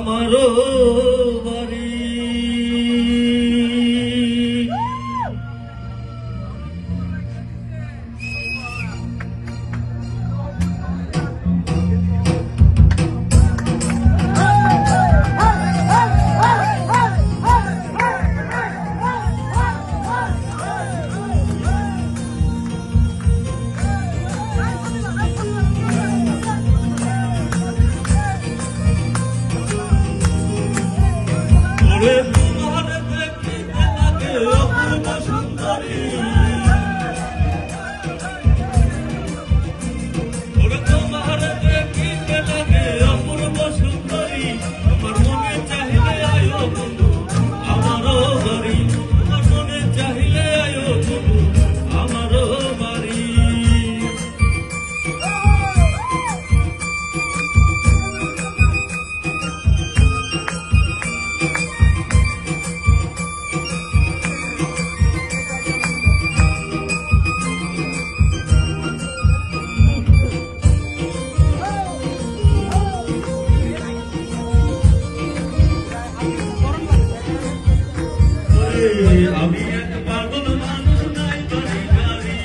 আমারও বাড়ি। তোমার দেখিতে লাগে অপূর্ব সুন্দরী, তোমার দেখিতে লাগে অপূর্ব সুন্দরী, তোমার মনে চাহিলে আয়ো বন্ধু আমারও বাড়ি, তোমার মনে চাহিলে আয়ো বন্ধু আমারও বাড়ি। আমি এক পাগল মানুষ নাই বাড়ি গাড়ি,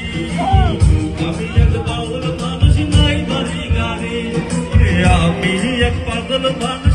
আমি এক পাগল মানুষ নাই বাড়ি গাড়ি, আমি এক পাগল মানুষ